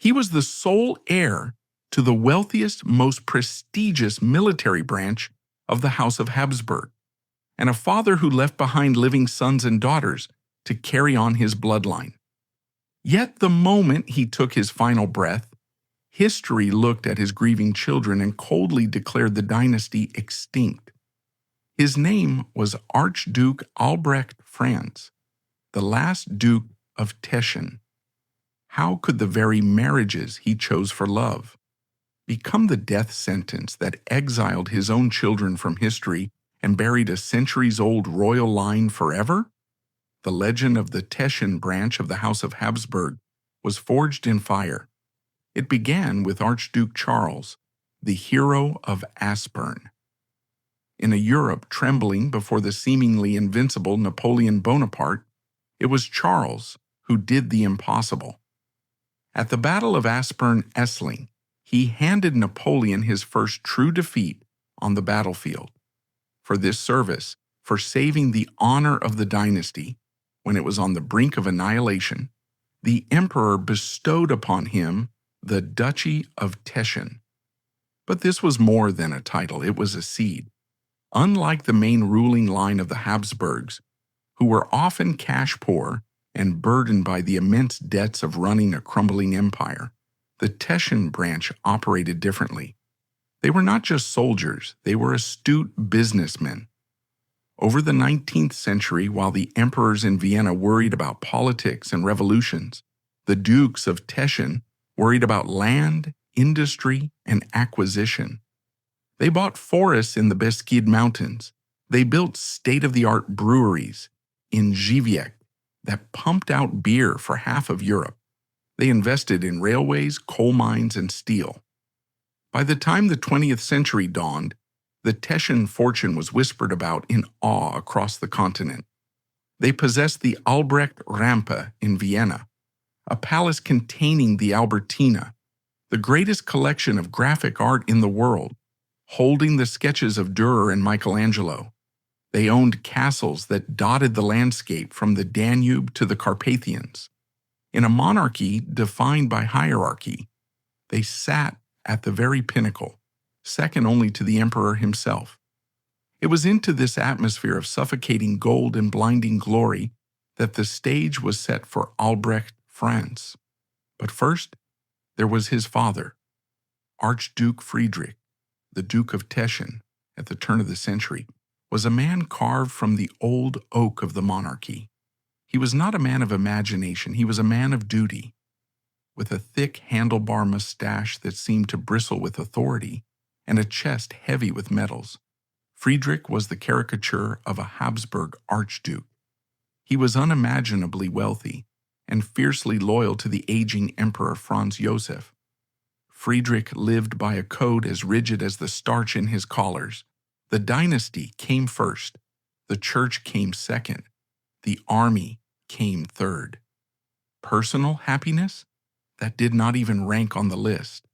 He was the sole heir to the wealthiest, most prestigious military branch of the House of Habsburg, and a father who left behind living sons and daughters to carry on his bloodline. Yet the moment he took his final breath, history looked at his grieving children and coldly declared the dynasty extinct. His name was Archduke Albrecht Franz, the last Duke of Teschen. How could the very marriages he chose for love become the death sentence that exiled his own children from history and buried a centuries-old royal line forever? The legend of the Teschen branch of the House of Habsburg was forged in fire. It began with Archduke Charles, the hero of Aspern. In a Europe trembling before the seemingly invincible Napoleon Bonaparte, it was Charles who did the impossible. At the Battle of Aspern-Essling, he handed Napoleon his first true defeat on the battlefield. For this service, for saving the honor of the dynasty when it was on the brink of annihilation, the emperor bestowed upon him the Duchy of Teschen. But this was more than a title, it was a seed. Unlike the main ruling line of the Habsburgs, who were often cash poor and burdened by the immense debts of running a crumbling empire, the Teschen branch operated differently. They were not just soldiers, they were astute businessmen. Over the 19th century, while the emperors in Vienna worried about politics and revolutions, the dukes of Teschen worried about land, industry, and acquisition. They bought forests in the Beskid Mountains. They built state-of-the-art breweries in Żywiec that pumped out beer for half of Europe. They invested in railways, coal mines, and steel. By the time the 20th century dawned, the Teschen fortune was whispered about in awe across the continent. They possessed the Albrecht Rampe in Vienna, a palace containing the Albertina, the greatest collection of graphic art in the world, holding the sketches of Dürer and Michelangelo. They owned castles that dotted the landscape from the Danube to the Carpathians. In a monarchy defined by hierarchy, they sat at the very pinnacle, second only to the emperor himself. It was into this atmosphere of suffocating gold and blinding glory that the stage was set for Albrecht Franz. But first, there was his father, Archduke Friedrich, the Duke of Teschen, at the turn of the century, was a man carved from the old oak of the monarchy. He was not a man of imagination, he was a man of duty. With a thick handlebar mustache that seemed to bristle with authority, and a chest heavy with medals, Friedrich was the caricature of a Habsburg archduke. He was unimaginably wealthy and fiercely loyal to the aging Emperor Franz Joseph. Friedrich lived by a code as rigid as the starch in his collars. The dynasty came first, the church came second, the army came third. Personal happiness? That did not even rank on the list.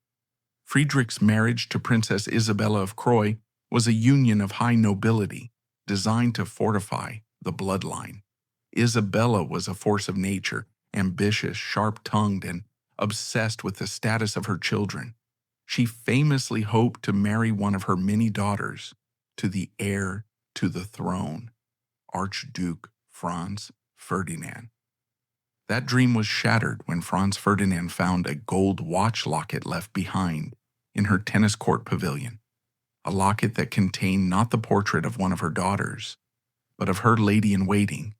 Friedrich's marriage to Princess Isabella of Croy was a union of high nobility, designed to fortify the bloodline. Isabella was a force of nature, ambitious, sharp-tongued, and obsessed with the status of her children. She famously hoped to marry one of her many daughters to the heir to the throne, Archduke Franz Ferdinand. That dream was shattered when Franz Ferdinand found a gold watch locket left behind in her tennis court pavilion, a locket that contained not the portrait of one of her daughters, but of her lady-in-waiting,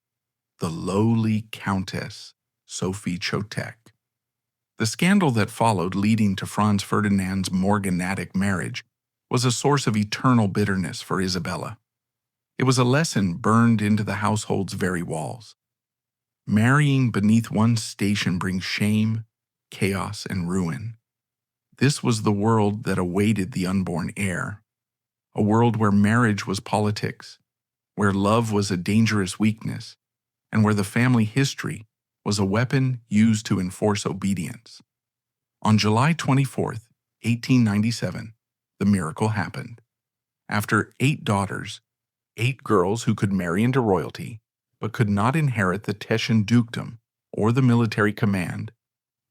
the lowly Countess Sophie Chotek. The scandal that followed, leading to Franz Ferdinand's morganatic marriage, was a source of eternal bitterness for Isabella. It was a lesson burned into the household's very walls. Marrying beneath one's station brings shame, chaos, and ruin. This was the world that awaited the unborn heir, a world where marriage was politics, where love was a dangerous weakness, and where the family history was a weapon used to enforce obedience. On July 24th, 1897, the miracle happened. After 8 daughters, 8 girls who could marry into royalty, but could not inherit the Teschen dukedom or the military command,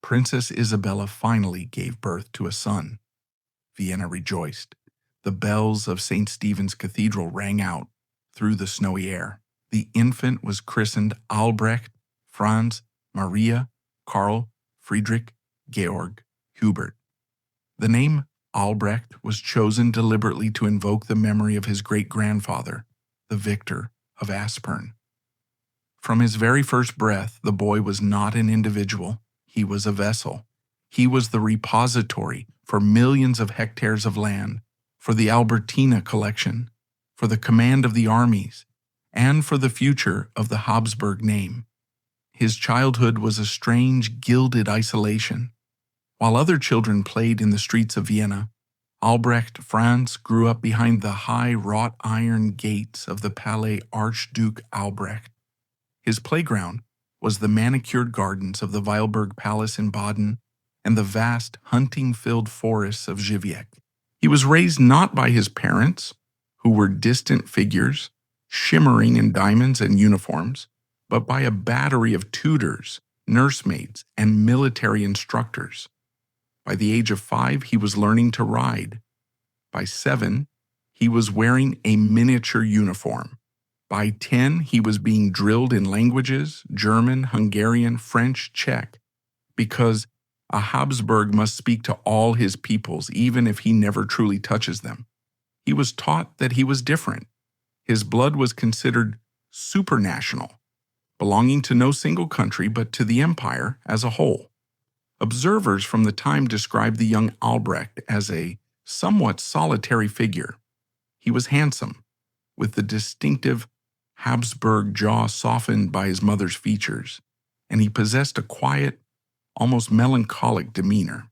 Princess Isabella finally gave birth to a son. Vienna rejoiced. The bells of St. Stephen's Cathedral rang out through the snowy air. The infant was christened Albrecht, Franz, Maria, Karl, Friedrich, Georg, Hubert. The name Albrecht was chosen deliberately to invoke the memory of his great-grandfather, the victor of Aspern. From his very first breath, the boy was not an individual, he was a vessel. He was the repository for millions of hectares of land, for the Albertina collection, for the command of the armies, and for the future of the Habsburg name. His childhood was a strange, gilded isolation. While other children played in the streets of Vienna, Albrecht Franz grew up behind the high wrought iron gates of the Palais Archduke Albrecht. His playground was the manicured gardens of the Weilburg Palace in Baden and the vast hunting-filled forests of Giviec. He was raised not by his parents, who were distant figures, shimmering in diamonds and uniforms, but by a battery of tutors, nursemaids, and military instructors. By the age of 5, he was learning to ride. By 7, he was wearing a miniature uniform. By 10, he was being drilled in languages, German, Hungarian, French, Czech, because a Habsburg must speak to all his peoples, even if he never truly touches them. He was taught that he was different. His blood was considered supranational, belonging to no single country but to the empire as a whole. Observers from the time described the young Albrecht as a somewhat solitary figure. He was handsome, with the distinctive Habsburg jaw softened by his mother's features, and he possessed a quiet, almost melancholic demeanor.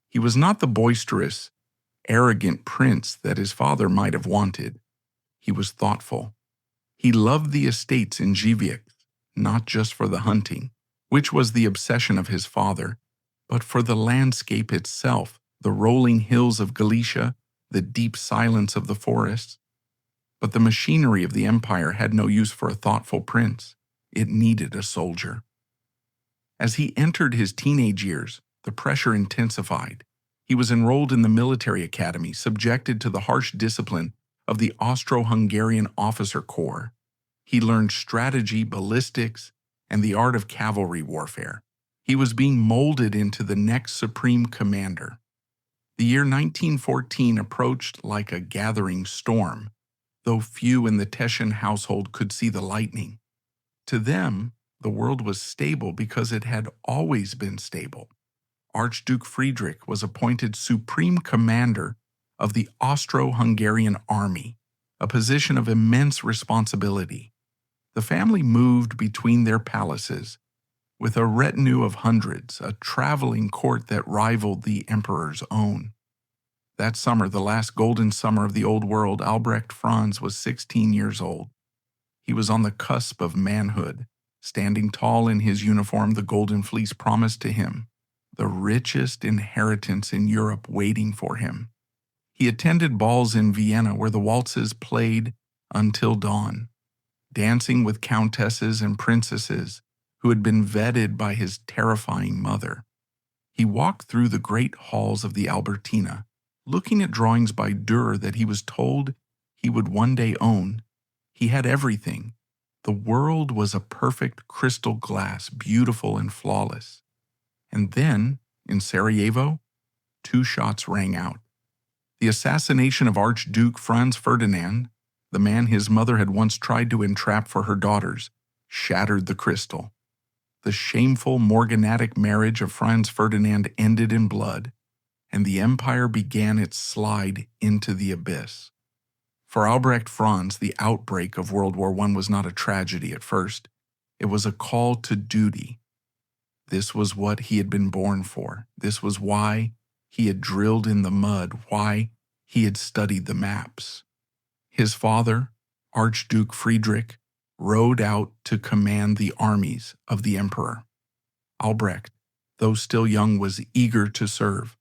He was not the boisterous, arrogant prince that his father might have wanted. He was thoughtful. He loved the estates in Giviec, not just for the hunting, which was the obsession of his father, but for the landscape itself, the rolling hills of Galicia, the deep silence of the forests. But the machinery of the empire had no use for a thoughtful prince. It needed a soldier. As he entered his teenage years, the pressure intensified. He was enrolled in the military academy, subjected to the harsh discipline of the Austro-Hungarian officer corps. He learned strategy, ballistics, and the art of cavalry warfare. He was being molded into the next supreme commander. The year 1914 approached like a gathering storm, though few in the Teschen household could see the lightning. To them, the world was stable because it had always been stable. Archduke Friedrich was appointed supreme commander of the Austro-Hungarian army, a position of immense responsibility. The family moved between their palaces, with a retinue of hundreds, a traveling court that rivaled the emperor's own. That summer, the last golden summer of the Old World, Albrecht Franz was 16 years old. He was on the cusp of manhood, standing tall in his uniform, the golden fleece promised to him, the richest inheritance in Europe waiting for him. He attended balls in Vienna where the waltzes played until dawn, dancing with countesses and princesses who had been vetted by his terrifying mother. He walked through the great halls of the Albertina, looking at drawings by Dürer that he was told he would one day own. He had everything. The world was a perfect crystal glass, beautiful and flawless. And then, in Sarajevo, 2 shots rang out. The assassination of Archduke Franz Ferdinand, the man his mother had once tried to entrap for her daughters, shattered the crystal. The shameful morganatic marriage of Franz Ferdinand ended in blood, and the empire began its slide into the abyss. For Albrecht Franz, the outbreak of World War I was not a tragedy at first. It was a call to duty. This was what he had been born for. This was why he had drilled in the mud, why he had studied the maps. His father, Archduke Friedrich, rode out to command the armies of the emperor. Albrecht, though still young, was eager to serve.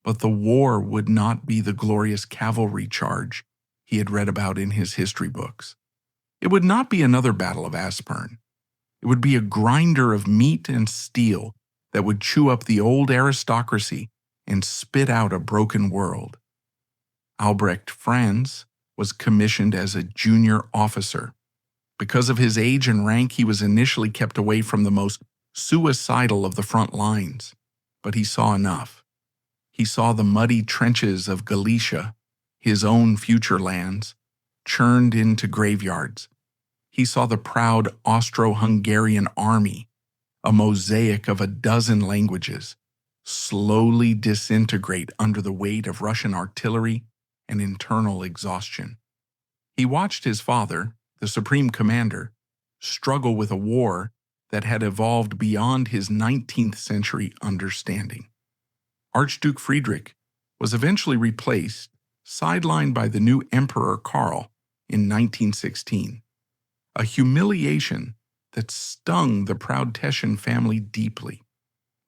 But the war would not be the glorious cavalry charge he had read about in his history books. It would not be another battle of Aspern. It would be a grinder of meat and steel that would chew up the old aristocracy and spit out a broken world. Albrecht Franz was commissioned as a junior officer. Because of his age and rank, he was initially kept away from the most suicidal of the front lines, but he saw enough. He saw the muddy trenches of Galicia, his own future lands, churned into graveyards. He saw the proud Austro-Hungarian army, a mosaic of a dozen languages, slowly disintegrate under the weight of Russian artillery and internal exhaustion. He watched his father, the supreme commander, struggle with a war that had evolved beyond his 19th century understanding. Archduke Friedrich was eventually replaced, sidelined by the new Emperor Karl in 1916, a humiliation that stung the proud Teschen family deeply.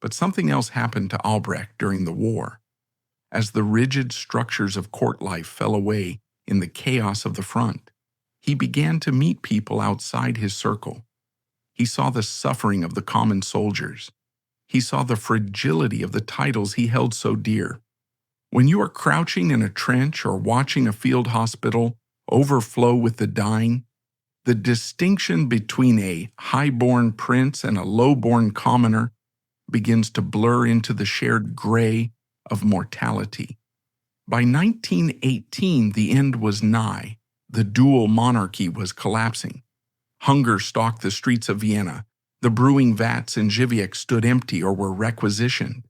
But something else happened to Albrecht during the war. As the rigid structures of court life fell away in the chaos of the front, he began to meet people outside his circle. He saw the suffering of the common soldiers. He saw the fragility of the titles he held so dear. When you are crouching in a trench or watching a field hospital overflow with the dying, the distinction between a high-born prince and a low-born commoner begins to blur into the shared gray of mortality. By 1918, the end was nigh. The dual monarchy was collapsing. Hunger stalked the streets of Vienna. The brewing vats in Żywiec stood empty or were requisitioned.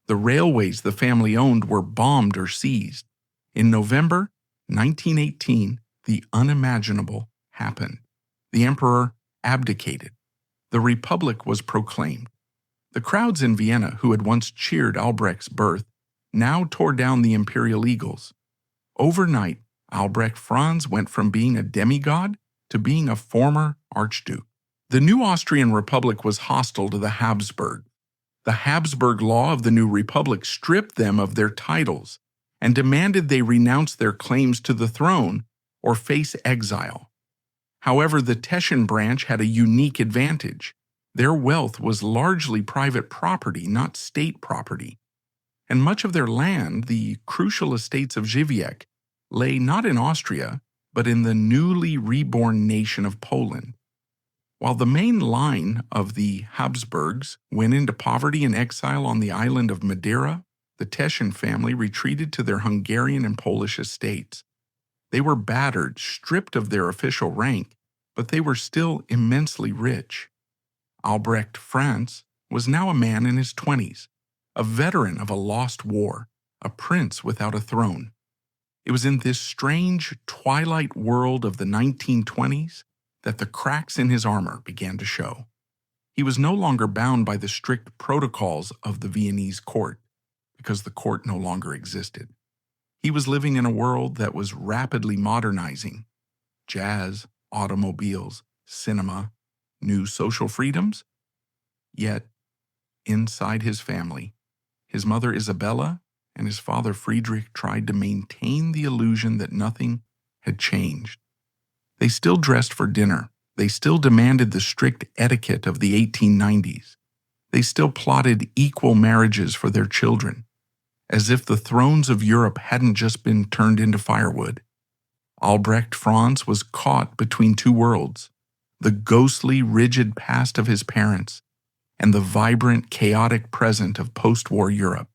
The railways the family owned were bombed or seized. In November 1918, the unimaginable happened. The emperor abdicated. The Republic was proclaimed. The crowds in Vienna who had once cheered Albrecht's birth now tore down the Imperial eagles. Overnight, Albrecht Franz went from being a demigod to being a former archduke. The new Austrian Republic was hostile to the Habsburg. The Habsburg law of the new Republic stripped them of their titles and demanded they renounce their claims to the throne or face exile. However, the Teschen branch had a unique advantage. Their wealth was largely private property, not state property. And much of their land, the crucial estates of Żywiec, lay not in Austria, but in the newly reborn nation of Poland. While the main line of the Habsburgs went into poverty and exile on the island of Madeira, the Teschen family retreated to their Hungarian and Polish estates. They were battered, stripped of their official rank, but they were still immensely rich. Albrecht Franz was now a man in his 20s, a veteran of a lost war, a prince without a throne. It was in this strange twilight world of the 1920s that the cracks in his armor began to show. He was no longer bound by the strict protocols of the Viennese court, because the court no longer existed. He was living in a world that was rapidly modernizing. Jazz, automobiles, cinema, new social freedoms. Yet, inside his family, his mother Isabella and his father Friedrich tried to maintain the illusion that nothing had changed. They still dressed for dinner. They still demanded the strict etiquette of the 1890s. They still plotted equal marriages for their children, as if the thrones of Europe hadn't just been turned into firewood. Albrecht Franz was caught between two worlds, the ghostly, rigid past of his parents and the vibrant, chaotic present of post-war Europe.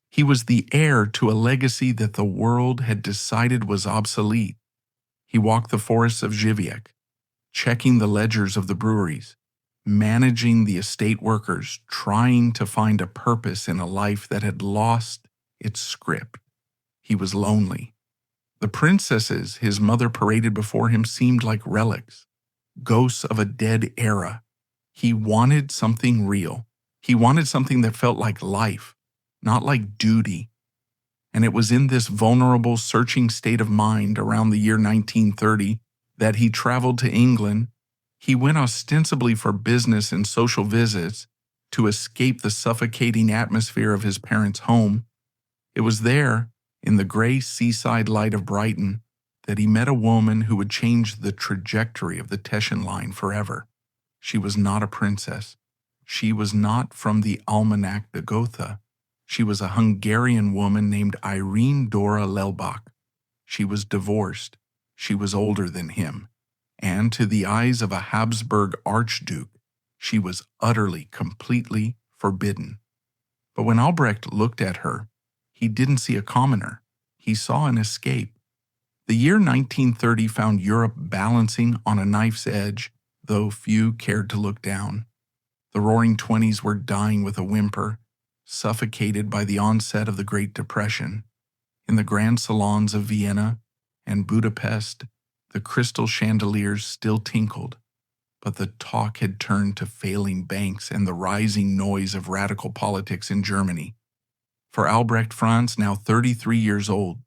He was the heir to a legacy that the world had decided was obsolete. He walked the forests of Żywiec, checking the ledgers of the breweries, managing the estate workers, trying to find a purpose in a life that had lost its script. He was lonely. The princesses his mother paraded before him seemed like relics, ghosts of a dead era. He wanted something real. He wanted something that felt like life, not like duty. And it was in this vulnerable, searching state of mind around the year 1930 that he traveled to England. He went ostensibly for business and social visits to escape the suffocating atmosphere of his parents' home. It was there, in the gray seaside light of Brighton, that he met a woman who would change the trajectory of the Teschen line forever. She was not a princess. She was not from the Almanac de Gotha. She was a Hungarian woman named Irene Dora Lelbach. She was divorced. She was older than him. And to the eyes of a Habsburg archduke, she was utterly, completely forbidden. But when Albrecht looked at her, he didn't see a commoner. He saw an escape. The year 1930 found Europe balancing on a knife's edge, though few cared to look down. The Roaring Twenties were dying with a whimper, suffocated by the onset of the Great Depression. In the grand salons of Vienna and Budapest, the crystal chandeliers still tinkled, but the talk had turned to failing banks and the rising noise of radical politics in Germany. For Albrecht Franz, now 33 years old,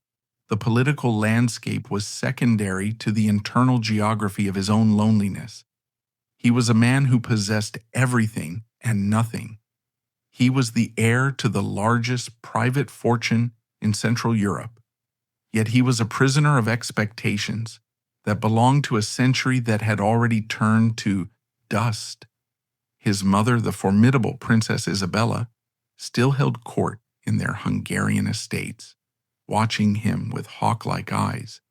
the political landscape was secondary to the internal geography of his own loneliness. He was a man who possessed everything and nothing. He was the heir to the largest private fortune in Central Europe. Yet he was a prisoner of expectations that belonged to a century that had already turned to dust. His mother, the formidable Princess Isabella, still held court in their Hungarian estates, watching him with hawk-like eyes,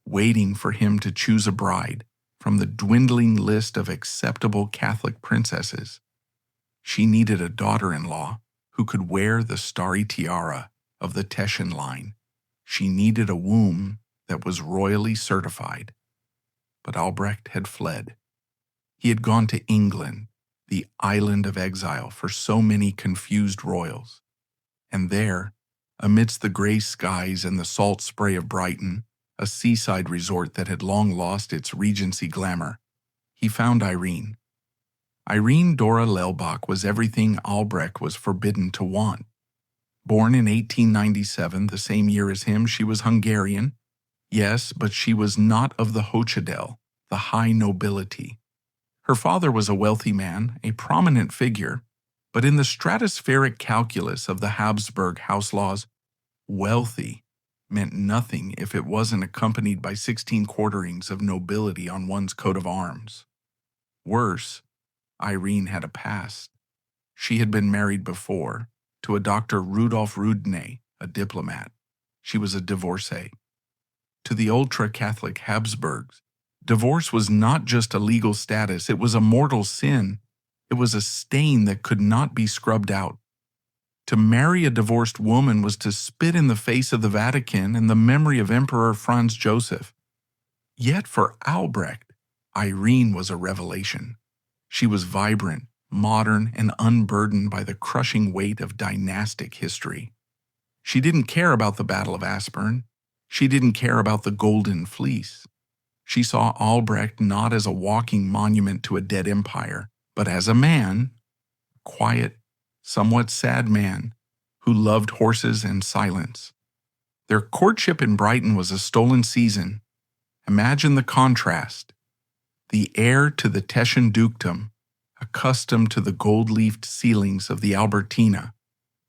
waiting for him to choose a bride from the dwindling list of acceptable Catholic princesses. She needed a daughter-in-law who could wear the starry tiara of the Teschen line. She needed a womb that was royally certified. But Albrecht had fled. He had gone to England, the island of exile for so many confused royals. And there, amidst the gray skies and the salt spray of Brighton, a seaside resort that had long lost its Regency glamour, he found Irene. Irene Dora Lelbach was everything Albrecht was forbidden to want. Born in 1897, the same year as him, she was Hungarian. Yes, but she was not of the Hochadel, the high nobility. Her father was a wealthy man, a prominent figure, but in the stratospheric calculus of the Habsburg house laws, wealthy meant nothing if it wasn't accompanied by 16 quarterings of nobility on one's coat of arms. Worse, Irene had a past. She had been married before, to a Dr. Rudolf Rudnay, a diplomat. She was a divorcee. To the ultra-Catholic Habsburgs, divorce was not just a legal status, it was a mortal sin. It was a stain that could not be scrubbed out. To marry a divorced woman was to spit in the face of the Vatican and the memory of Emperor Franz Joseph. Yet for Albrecht, Irene was a revelation. She was vibrant, modern, and unburdened by the crushing weight of dynastic history. She didn't care about the Battle of Aspern. She didn't care about the Golden Fleece. She saw Albrecht not as a walking monument to a dead empire, but as a man, a quiet, somewhat sad man, who loved horses and silence. Their courtship in Brighton was a stolen season. Imagine the contrast. The heir to the Teschen dukedom, accustomed to the gold-leafed ceilings of the Albertina,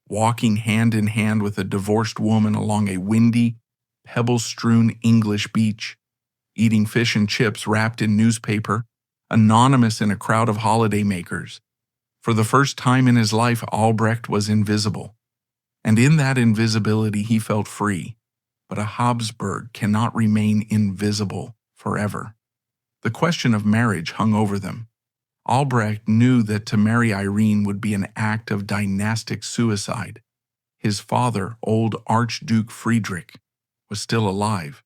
walking hand in hand with a divorced woman along a windy, pebble-strewn English beach, eating fish and chips wrapped in newspaper, anonymous in a crowd of holidaymakers. For the first time in his life, Albrecht was invisible. And in that invisibility, he felt free. But a Habsburg cannot remain invisible forever. The question of marriage hung over them. Albrecht knew that to marry Irene would be an act of dynastic suicide. His father, old Archduke Friedrich, was still alive,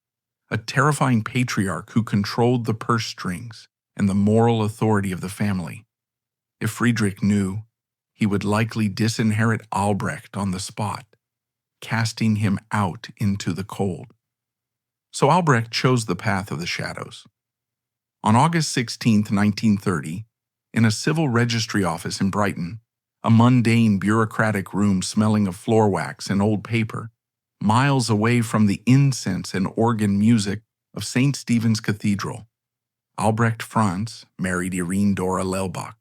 a terrifying patriarch who controlled the purse strings and the moral authority of the family. If Friedrich knew, he would likely disinherit Albrecht on the spot, casting him out into the cold. So Albrecht chose the path of the shadows. On August 16, 1930, in a civil registry office in Brighton, a mundane bureaucratic room smelling of floor wax and old paper, miles away from the incense and organ music of St. Stephen's Cathedral, Albrecht Franz married Irene Dora Lelbach.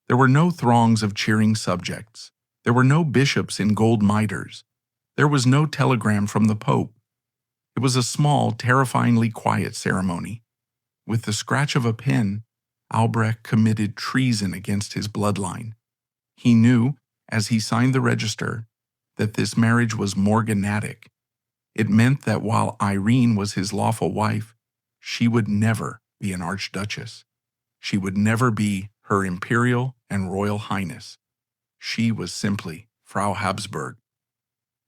There were no throngs of cheering subjects. There were no bishops in gold mitres. There was no telegram from the Pope. It was a small, terrifyingly quiet ceremony. With the scratch of a pen, Albrecht committed treason against his bloodline. He knew, as he signed the register, that this marriage was morganatic. It meant that while Irene was his lawful wife, she would never be an archduchess. She would never be her imperial and royal highness. She was simply Frau Habsburg.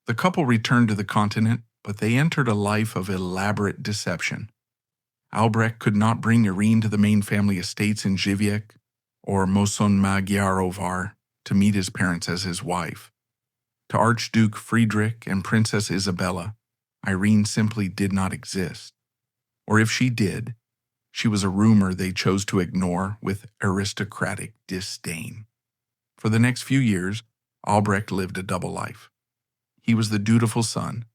The couple returned to the continent, but they entered a life of elaborate deception. Albrecht could not bring Irene to the main family estates in Żywiec or Mosonmagyarovar to meet his parents as his wife. To Archduke Friedrich and Princess Isabella, Irene simply did not exist. Or if she did, she was a rumor they chose to ignore with aristocratic disdain. For the next few years, Albrecht lived a double life. He was the dutiful son,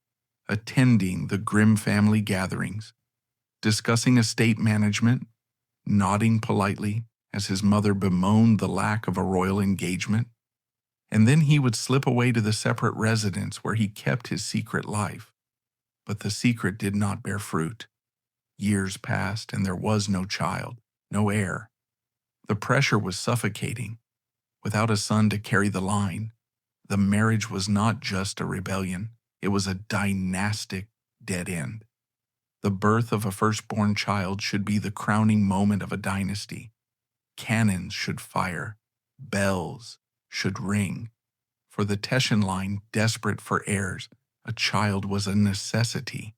attending the grim family gatherings, discussing estate management, nodding politely as his mother bemoaned the lack of a royal engagement, and then he would slip away to the separate residence where he kept his secret life. But the secret did not bear fruit. Years passed and there was no child, no heir. The pressure was suffocating. Without a son to carry the line, the marriage was not just a rebellion, it was a dynastic dead end. The birth of a firstborn child should be the crowning moment of a dynasty. Cannons should fire, bells should ring. For the Teschen line, desperate for heirs, a child was a necessity.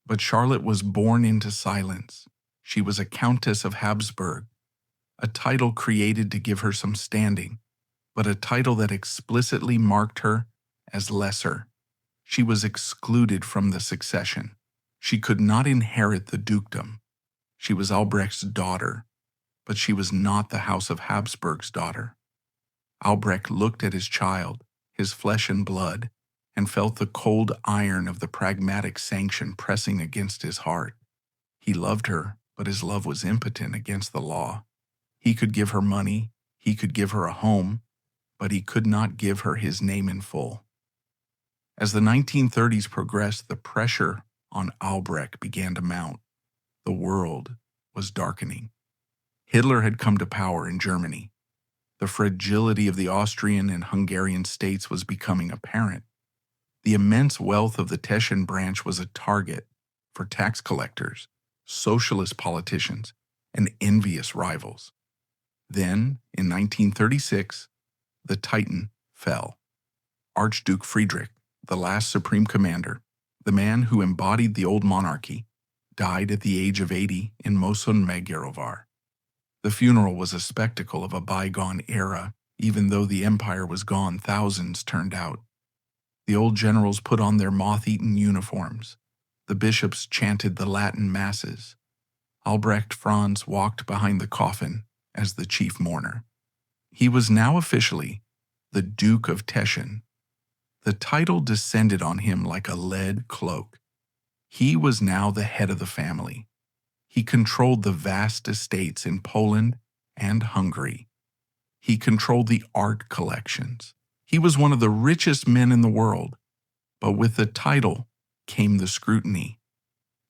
But Charlotte was born into silence. She was a Countess of Habsburg, a title created to give her some standing, but a title that explicitly marked her as lesser. She was excluded from the succession. She could not inherit the dukedom. She was Albrecht's daughter, but she was not the House of Habsburg's daughter. Albrecht looked at his child, his flesh and blood, and felt the cold iron of the pragmatic sanction pressing against his heart. He loved her, but his love was impotent against the law. He could give her money, he could give her a home, but he could not give her his name in full. As the 1930s progressed, the pressure on Albrecht began to mount. The world was darkening. Hitler had come to power in Germany. The fragility of the Austrian and Hungarian states was becoming apparent. The immense wealth of the Teschen branch was a target for tax collectors, socialist politicians, and envious rivals. Then, in 1936, the Titan fell. Archduke Friedrich, the last supreme commander, the man who embodied the old monarchy, died at the age of 80 in Mosonmagyarovar. The funeral was a spectacle of a bygone era. Even though the empire was gone, thousands turned out. The old generals put on their moth-eaten uniforms. The bishops chanted the Latin masses. Albrecht Franz walked behind the coffin as the chief mourner. He was now officially the Duke of Teschen. The title descended on him like a lead cloak. He was now the head of the family. He controlled the vast estates in Poland and Hungary. He controlled the art collections. He was one of the richest men in the world, but with the title came the scrutiny.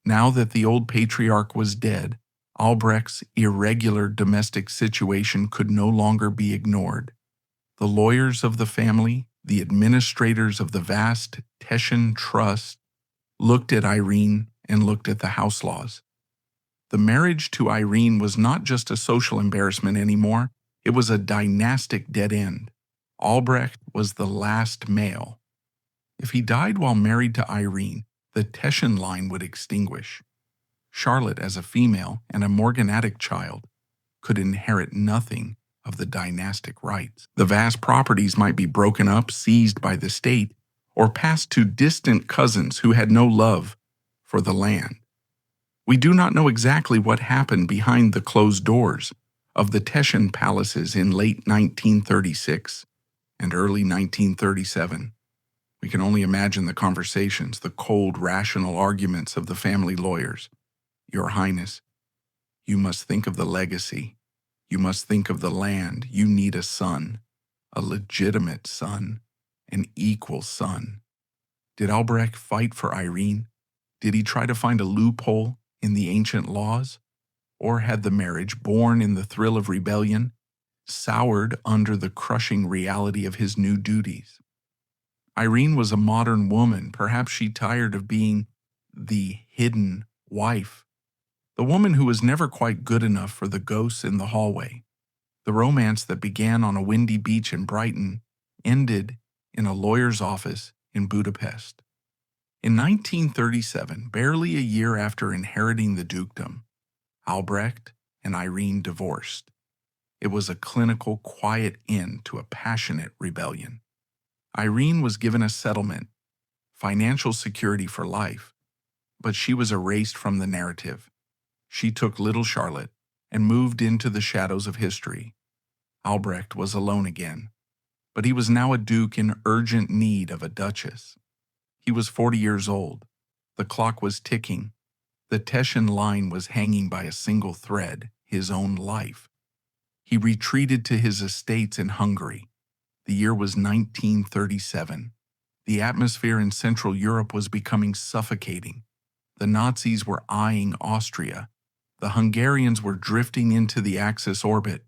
Now that the old patriarch was dead, Albrecht's irregular domestic situation could no longer be ignored. The lawyers of the family, the administrators of the vast Teschen trust, looked at Irene and looked at the house laws. The marriage to Irene was not just a social embarrassment anymore, it was a dynastic dead end. Albrecht was the last male. If he died while married to Irene, the Teschen line would extinguish. Charlotte, as a female and a morganatic child, could inherit nothing of the dynastic rights. The vast properties might be broken up, seized by the state, or passed to distant cousins who had no love for the land. We do not know exactly what happened behind the closed doors of the Teschen palaces in late 1936 and early 1937. We can only imagine the conversations, the cold, rational arguments of the family lawyers. Your Highness, you must think of the legacy. You must think of the land. You need a son, a legitimate son, an equal son. Did Albrecht fight for Irene? Did he try to find a loophole in the ancient laws? Or had the marriage, born in the thrill of rebellion, soured under the crushing reality of his new duties. Irene was a modern woman. Perhaps she tired of being the hidden wife, the woman who was never quite good enough for the ghosts in the hallway. The romance that began on a windy beach in Brighton ended in a lawyer's office in Budapest. In 1937, barely a year after inheriting the dukedom, Albrecht and Irene divorced. It was a clinical, quiet end to a passionate rebellion. Irene was given a settlement, financial security for life, but she was erased from the narrative. She took little Charlotte and moved into the shadows of history. Albrecht was alone again, but he was now a duke in urgent need of a duchess. He was 40 years old. The clock was ticking. The Teschen line was hanging by a single thread, his own life. He retreated to his estates in Hungary. The year was 1937. The atmosphere in Central Europe was becoming suffocating. The Nazis were eyeing Austria. The Hungarians were drifting into the Axis orbit.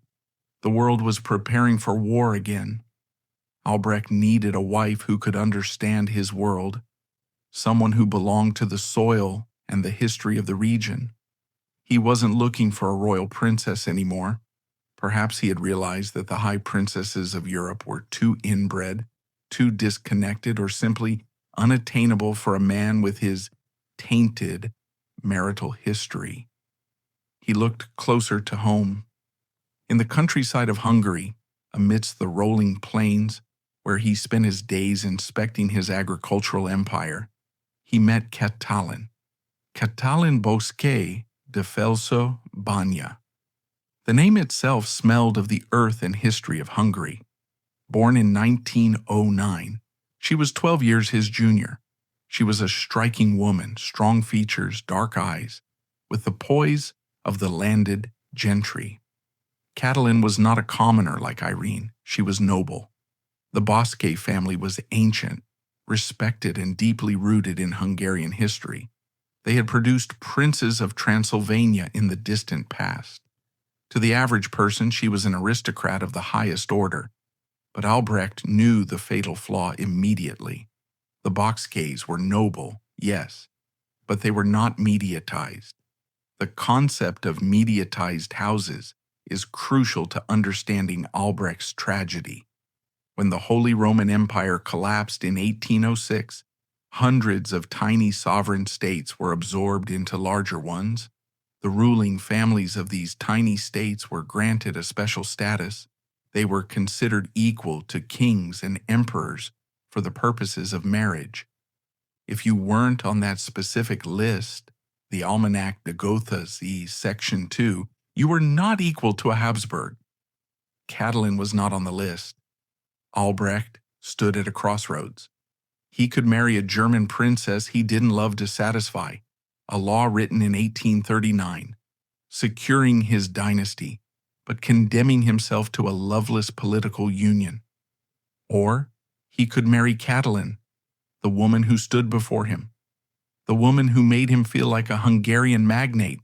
The world was preparing for war again. Albrecht needed a wife who could understand his world, someone who belonged to the soil and the history of the region. He wasn't looking for a royal princess anymore. Perhaps he had realized that the high princesses of Europe were too inbred, too disconnected, or simply unattainable for a man with his tainted marital history. He looked closer to home. In the countryside of Hungary, amidst the rolling plains, where he spent his days inspecting his agricultural empire, he met Katalin Bosquet de Felso Banya. The name itself smelled of the earth and history of Hungary. Born in 1909, she was 12 years his junior. She was a striking woman, strong features, dark eyes, with the poise of the landed gentry. Katalin was not a commoner like Irene. She was noble. The Bosquet family was ancient, respected, and deeply rooted in Hungarian history. They had produced princes of Transylvania in the distant past. To the average person, she was an aristocrat of the highest order, but Albrecht knew the fatal flaw immediately. The Bosquets were noble, yes, but they were not mediatized. The concept of mediatized houses is crucial to understanding Albrecht's tragedy. When the Holy Roman Empire collapsed in 1806, hundreds of tiny sovereign states were absorbed into larger ones. The ruling families of these tiny states were granted a special status. They were considered equal to kings and emperors for the purposes of marriage. If you weren't on that specific list, the Almanac de Gotha's Section 2, you were not equal to a Habsburg. Katalin was not on the list. Albrecht stood at a crossroads. He could marry a German princess he didn't love to satisfy, a law written in 1839, securing his dynasty, but condemning himself to a loveless political union. Or he could marry Katalin, the woman who stood before him, the woman who made him feel like a Hungarian magnate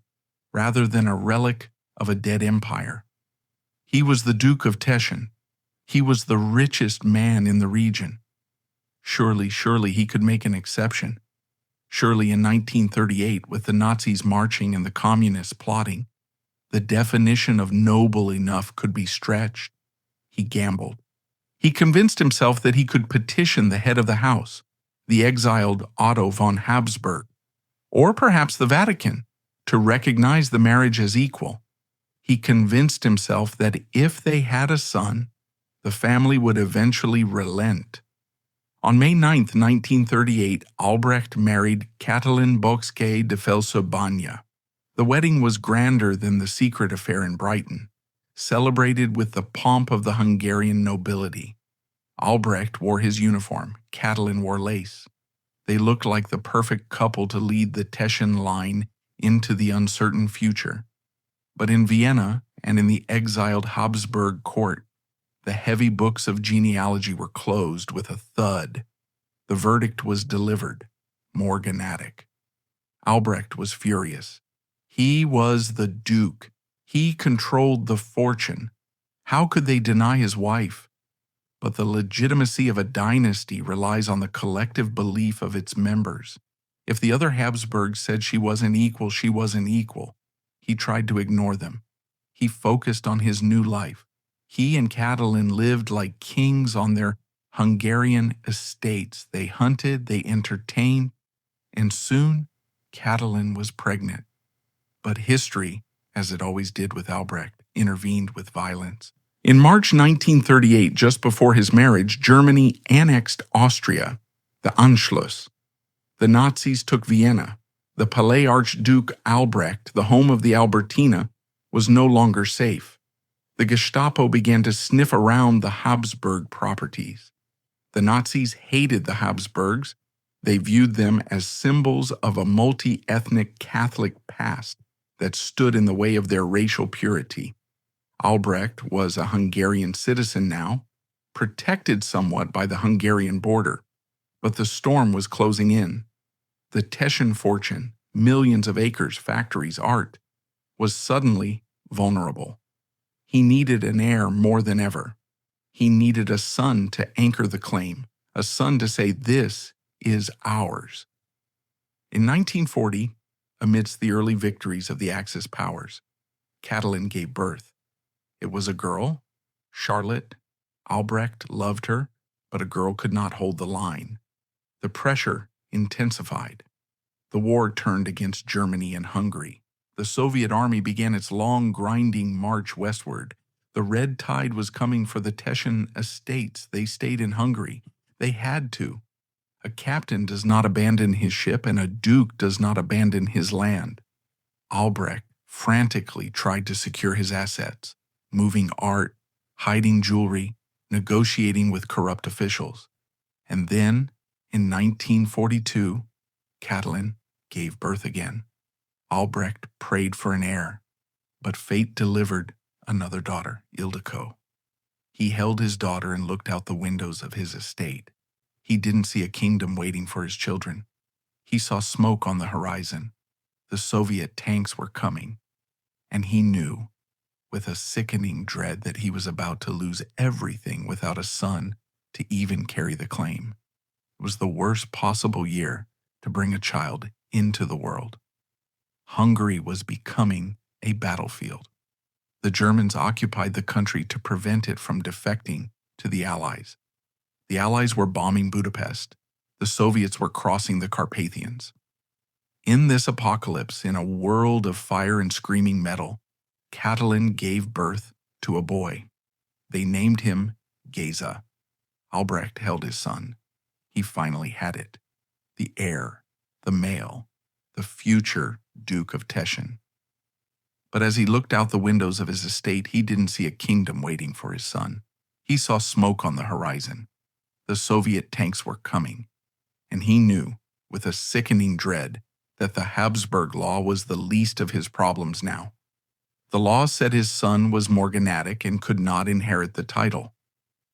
rather than a relic of a dead empire. He was the Duke of Teschen. He was the richest man in the region. Surely he could make an exception. Surely in 1938, with the Nazis marching and the communists plotting, the definition of noble enough could be stretched. He gambled. He convinced himself that he could petition the head of the house, the exiled Otto von Habsburg, or perhaps the Vatican, to recognize the marriage as equal. He convinced himself that if they had a son, the family would eventually relent. On May 9, 1938, Albrecht married Katalin Bosquet de Felso Banya. The wedding was grander than the secret affair in Brighton, celebrated with the pomp of the Hungarian nobility. Albrecht wore his uniform, Katalin wore lace. They looked like the perfect couple to lead the Teschen line into the uncertain future. But in Vienna and in the exiled Habsburg court, the heavy books of genealogy were closed with a thud. The verdict was delivered, morganatic. Albrecht was furious. He was the Duke. He controlled the fortune. How could they deny his wife? But the legitimacy of a dynasty relies on the collective belief of its members. If the other Habsburgs said she wasn't equal, she wasn't equal. He tried to ignore them. He focused on his new life. He and Catalin lived like kings on their Hungarian estates. They hunted, they entertained, and soon Catalin was pregnant. But history, as it always did with Albrecht, intervened with violence. In March 1938, just before his marriage, Germany annexed Austria, the Anschluss. The Nazis took Vienna. The Palais Archduke Albrecht, the home of the Albertina, was no longer safe. The Gestapo began to sniff around the Habsburg properties. The Nazis hated the Habsburgs. They viewed them as symbols of a multi-ethnic Catholic past that stood in the way of their racial purity. Albrecht was a Hungarian citizen now, protected somewhat by the Hungarian border, but the storm was closing in. The Teschen fortune, millions of acres, factories, art, was suddenly vulnerable. He needed an heir more than ever. He needed a son to anchor the claim, a son to say, "This is ours." In 1940, amidst the early victories of the Axis powers, Catalin gave birth. It was a girl, Charlotte. Albrecht loved her, but a girl could not hold the line. The pressure intensified. The war turned against Germany and Hungary. The Soviet army began its long, grinding march westward. The red tide was coming for the Teschen estates. They stayed in Hungary. They had to. A captain does not abandon his ship, and a duke does not abandon his land. Albrecht frantically tried to secure his assets, moving art, hiding jewelry, negotiating with corrupt officials. And then, in 1942, Catalin gave birth again. Albrecht prayed for an heir, but fate delivered another daughter, Ildiko. He held his daughter and looked out the windows of his estate. He didn't see a kingdom waiting for his children. He saw smoke on the horizon. The Soviet tanks were coming, and he knew, with a sickening dread, that he was about to lose everything without a son to even carry the claim. It was the worst possible year to bring a child into the world. Hungary was becoming a battlefield. The Germans occupied the country to prevent it from defecting to the Allies. The Allies were bombing Budapest. The Soviets were crossing the Carpathians. In this apocalypse, in a world of fire and screaming metal, Catalin gave birth to a boy. They named him Geza. Albrecht held his son. He finally had it. The heir, the male, the future Duke of Teschen. But as he looked out the windows of his estate, he didn't see a kingdom waiting for his son. He saw smoke on the horizon. The Soviet tanks were coming, and he knew, with a sickening dread, that the Habsburg law was the least of his problems now. The law said his son was morganatic and could not inherit the title.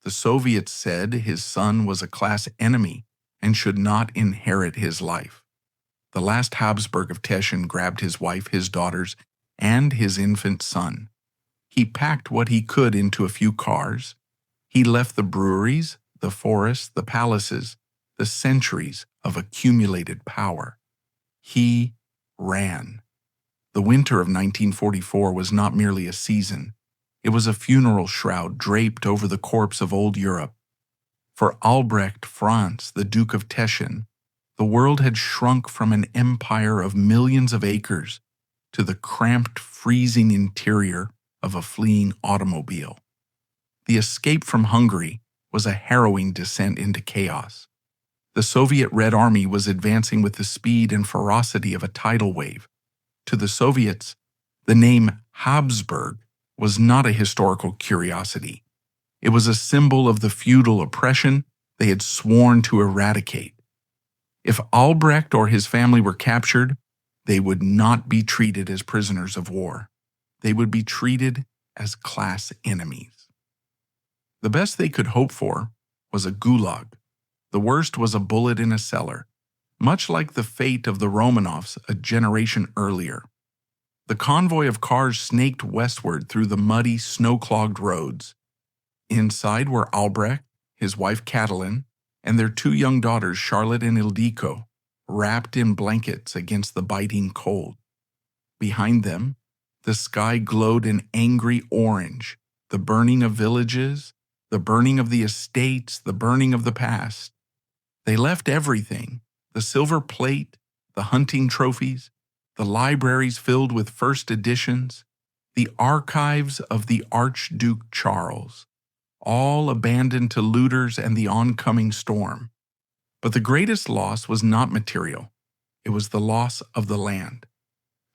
The Soviets said his son was a class enemy and should not inherit his life. The last Habsburg of Teschen grabbed his wife, his daughters, and his infant son. He packed what he could into a few cars. He left the breweries, the forests, the palaces, the centuries of accumulated power. He ran. The winter of 1944 was not merely a season. It was a funeral shroud draped over the corpse of old Europe. For Albrecht Franz, the Duke of Teschen, the world had shrunk from an empire of millions of acres to the cramped, freezing interior of a fleeing automobile. The escape from Hungary was a harrowing descent into chaos. The Soviet Red Army was advancing with the speed and ferocity of a tidal wave. To the Soviets, the name Habsburg was not a historical curiosity. It was a symbol of the feudal oppression they had sworn to eradicate. If Albrecht or his family were captured, they would not be treated as prisoners of war. They would be treated as class enemies. The best they could hope for was a gulag. The worst was a bullet in a cellar, much like the fate of the Romanovs a generation earlier. The convoy of cars snaked westward through the muddy, snow-clogged roads. Inside were Albrecht, his wife Catelyn, and their two young daughters Charlotte and Ildiko, wrapped in blankets against the biting cold. Behind them, the sky glowed an angry orange, the burning of villages, the burning of the estates, the burning of the past. They left everything, the silver plate, the hunting trophies, the libraries filled with first editions, the archives of the Archduke Charles, all abandoned to looters and the oncoming storm. But the greatest loss was not material. It was the loss of the land.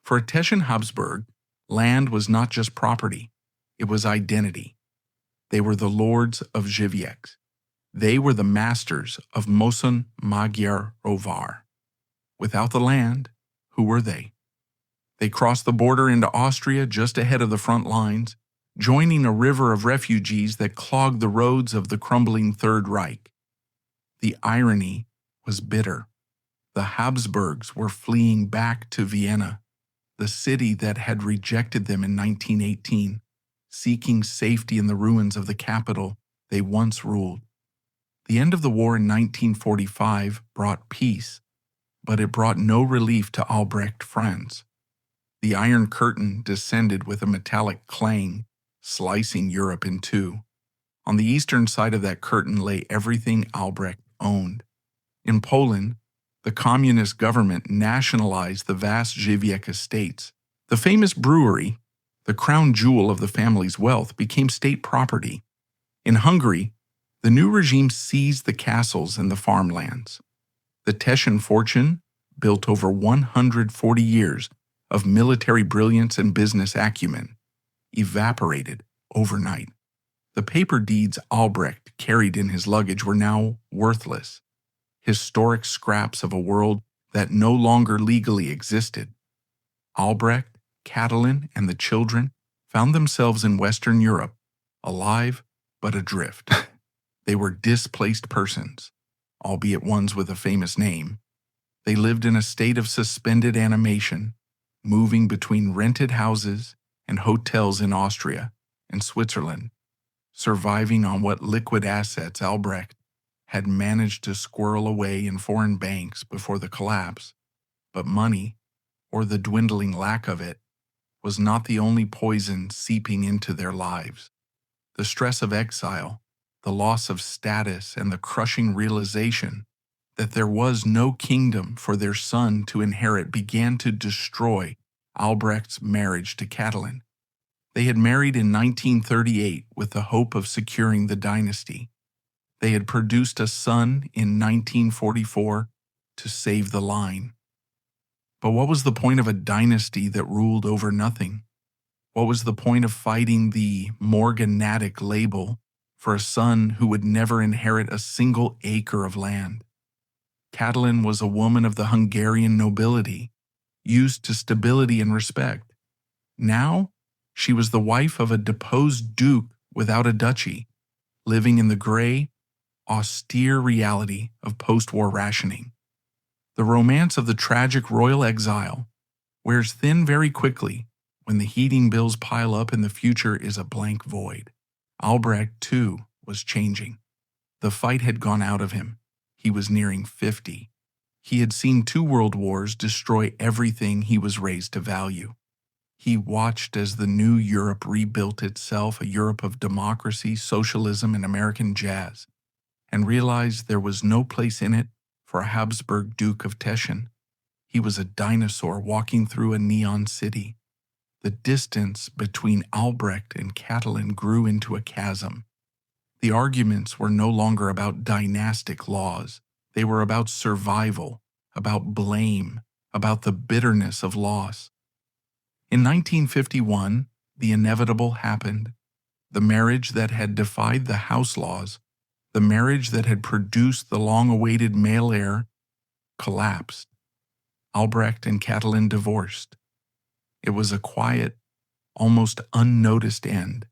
For Teschen Habsburg, land was not just property, it was identity. They were the lords of Żywiec. They were the masters of Moson Magyar Rovar. Without the land, who were they? They crossed the border into Austria just ahead of the front lines, joining a river of refugees that clogged the roads of the crumbling Third Reich. The irony was bitter. The Habsburgs were fleeing back to Vienna, the city that had rejected them in 1918, seeking safety in the ruins of the capital they once ruled. The end of the war in 1945 brought peace, but it brought no relief to Albrecht Franz. The Iron Curtain descended with a metallic clang, slicing Europe in two. On the eastern side of that curtain lay everything Albrecht owned. In Poland, the communist government nationalized the vast Żywiec estates. The famous brewery, the crown jewel of the family's wealth, became state property. In Hungary, the new regime seized the castles and the farmlands. The Teschen fortune, built over 140 years of military brilliance and business acumen, evaporated overnight. The paper deeds Albrecht carried in his luggage were now worthless, historic scraps of a world that no longer legally existed. Albrecht, Catelyn, and the children found themselves in Western Europe, alive but adrift. They were displaced persons, albeit ones with a famous name. They lived in a state of suspended animation, moving between rented houses and hotels in Austria and Switzerland, surviving on what liquid assets Albrecht had managed to squirrel away in foreign banks before the collapse. But money, or the dwindling lack of it, was not the only poison seeping into their lives. The stress of exile, the loss of status, and the crushing realization that there was no kingdom for their son to inherit began to destroy Albrecht's marriage to Catelyn. They had married in 1938 with the hope of securing the dynasty. They had produced a son in 1944 to save the line. But what was the point of a dynasty that ruled over nothing? What was the point of fighting the morganatic label for a son who would never inherit a single acre of land? Catelyn was a woman of the Hungarian nobility, used to stability and respect. Now, she was the wife of a deposed duke without a duchy, living in the gray, austere reality of post-war rationing. The romance of the tragic royal exile wears thin very quickly when the heating bills pile up and the future is a blank void. Albrecht, too, was changing. The fight had gone out of him. He was nearing 50. He had seen 2 world wars destroy everything he was raised to value. He watched as the new Europe rebuilt itself, a Europe of democracy, socialism, and American jazz, and realized there was no place in it for a Habsburg Duke of Teschen. He was a dinosaur walking through a neon city. The distance between Albrecht and Catelyn grew into a chasm. The arguments were no longer about dynastic laws. They were about survival, about blame, about the bitterness of loss. In 1951, the inevitable happened. The marriage that had defied the house laws, the marriage that had produced the long-awaited male heir, collapsed. Albrecht and Catelyn divorced. It was a quiet, almost unnoticed end.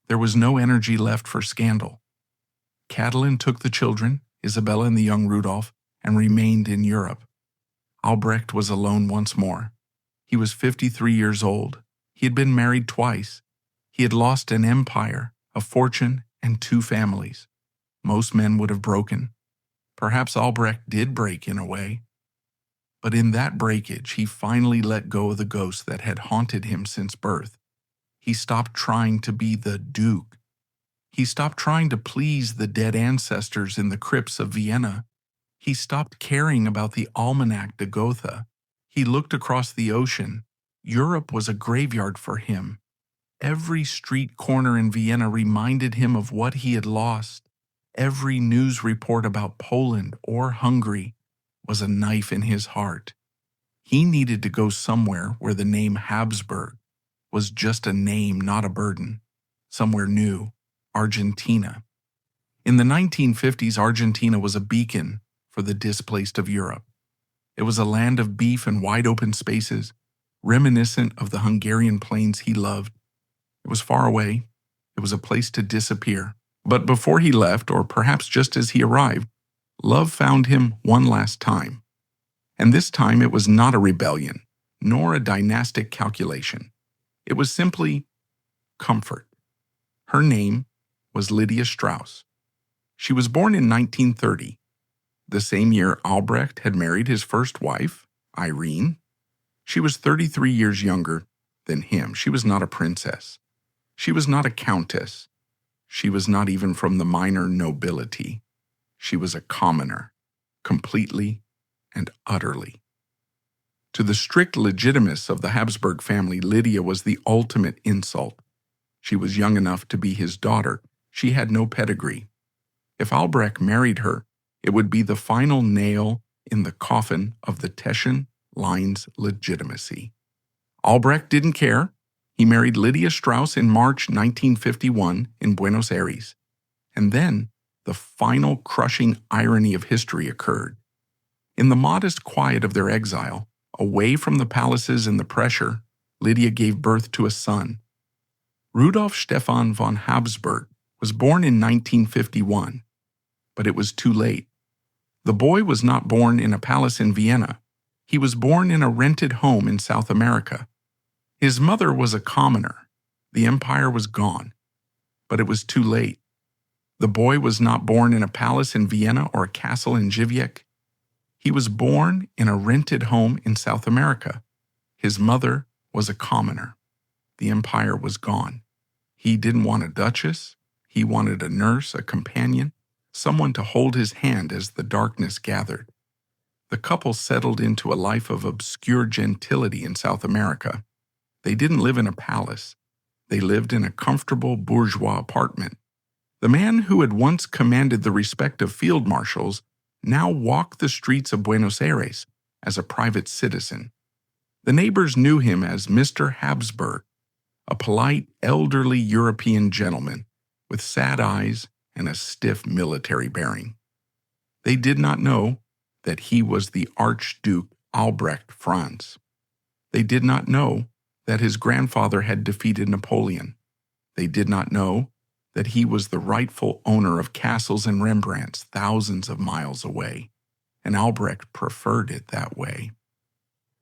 There was no energy left for scandal. Catelyn took the children, Isabella and the young Rudolph, and remained in Europe. Albrecht was alone once more. He was 53 years old. He had been married twice. He had lost an empire, a fortune, and 2 families. Most men would have broken. Perhaps Albrecht did break in a way. But in that breakage, he finally let go of the ghost that had haunted him since birth. He stopped trying to be the Duke. He stopped trying to please the dead ancestors in the crypts of Vienna. He stopped caring about the Almanac de Gotha. He looked across the ocean. Europe was a graveyard for him. Every street corner in Vienna reminded him of what he had lost. Every news report about Poland or Hungary was a knife in his heart. He needed to go somewhere where the name Habsburg was just a name, not a burden. Somewhere new, Argentina. In the 1950s, Argentina was a beacon for the displaced of Europe. It was a land of beef and wide-open spaces, reminiscent of the Hungarian plains he loved. It was far away. It was a place to disappear. But before he left, or perhaps just as he arrived, love found him one last time. And this time it was not a rebellion, nor a dynastic calculation. It was simply comfort. Her name was Lydia Strauss. She was born in 1930, the same year Albrecht had married his first wife, Irene. She was 33 years younger than him. She was not a princess. She was not a countess. She was not even from the minor nobility. She was a commoner, completely and utterly. To the strict legitimists of the Habsburg family, Lydia was the ultimate insult. She was young enough to be his daughter. She had no pedigree. If Albrecht married her, it would be the final nail in the coffin of the Teschen line's legitimacy. Albrecht didn't care. He married Lydia Strauss in March 1951 in Buenos Aires. And then the final crushing irony of history occurred. In the modest quiet of their exile, away from the palaces and the pressure, Lydia gave birth to a son. Rudolf Stefan von Habsburg was born in 1951, but it was too late. The boy was not born in a palace in Vienna. He was born in a rented home in South America. His mother was a commoner. The empire was gone, but it was too late. The boy was not born in a palace in Vienna or a castle in Żywiec. He was born in a rented home in South America. His mother was a commoner. The empire was gone. He didn't want a duchess. He wanted a nurse, a companion, someone to hold his hand as the darkness gathered. The couple settled into a life of obscure gentility in South America. They didn't live in a palace. They lived in a comfortable bourgeois apartment. The man who had once commanded the respect of field marshals now walked the streets of Buenos Aires as a private citizen. The neighbors knew him as Mr. Habsburg, a polite, elderly European gentleman with sad eyes and a stiff military bearing. They did not know that he was the Archduke Albrecht Franz. They did not know that his grandfather had defeated Napoleon. They did not know that he was the rightful owner of castles and Rembrandts thousands of miles away, and Albrecht preferred it that way.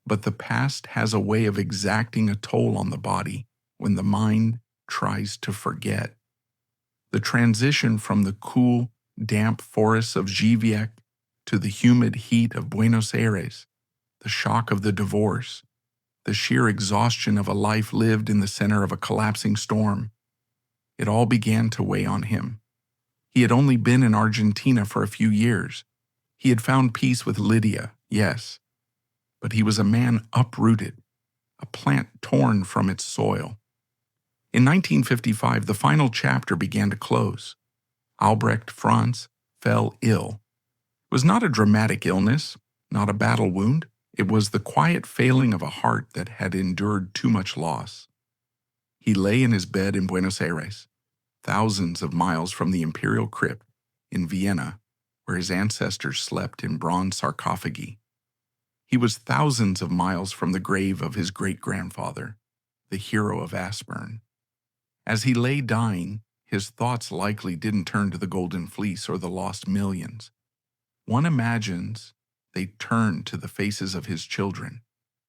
But the past has a way of exacting a toll on the body when the mind tries to forget. The transition from the cool, damp forests of Żywiec to the humid heat of Buenos Aires, the shock of the divorce, the sheer exhaustion of a life lived in the center of a collapsing storm. It all began to weigh on him. He had only been in Argentina for a few years. He had found peace with Lydia, yes, but he was a man uprooted, a plant torn from its soil. In 1955, the final chapter began to close. Albrecht Franz fell ill. It was not a dramatic illness, not a battle wound. It was the quiet failing of a heart that had endured too much loss. He lay in his bed in Buenos Aires, thousands of miles from the Imperial crypt in Vienna, where his ancestors slept in bronze sarcophagi. He was thousands of miles from the grave of his great-grandfather, the hero of Aspern. As he lay dying, his thoughts likely didn't turn to the Golden Fleece or the lost millions. One imagines they turned to the faces of his children,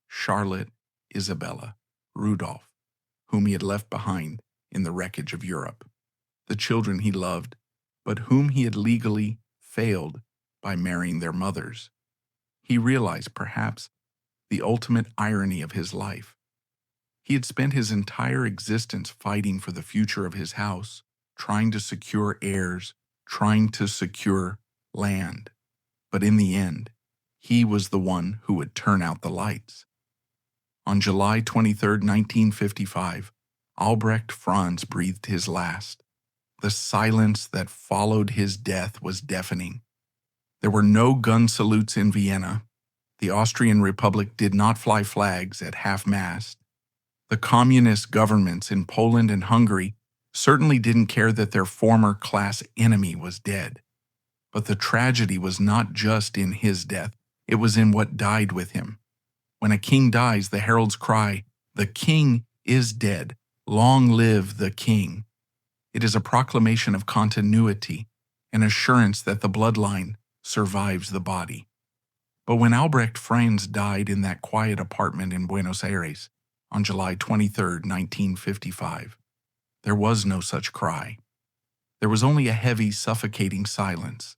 Charlotte Isabella, Rudolph, whom he had left behind in the wreckage of Europe, the children he loved, but whom he had legally failed by marrying their mothers. He realized, perhaps, the ultimate irony of his life. He had spent his entire existence fighting for the future of his house, trying to secure heirs, trying to secure land. But in the end, he was the one who would turn out the lights. On July 23, 1955, Albrecht Franz breathed his last. The silence that followed his death was deafening. There were no gun salutes in Vienna. The Austrian Republic did not fly flags at half-mast. The communist governments in Poland and Hungary certainly didn't care that their former class enemy was dead. But the tragedy was not just in his death, it was in what died with him. When a king dies, the heralds cry, "The king is dead. Long live the king." It is a proclamation of continuity, an assurance that the bloodline survives the body. But when Albrecht Franz died in that quiet apartment in Buenos Aires on July 23, 1955, there was no such cry. There was only a heavy, suffocating silence.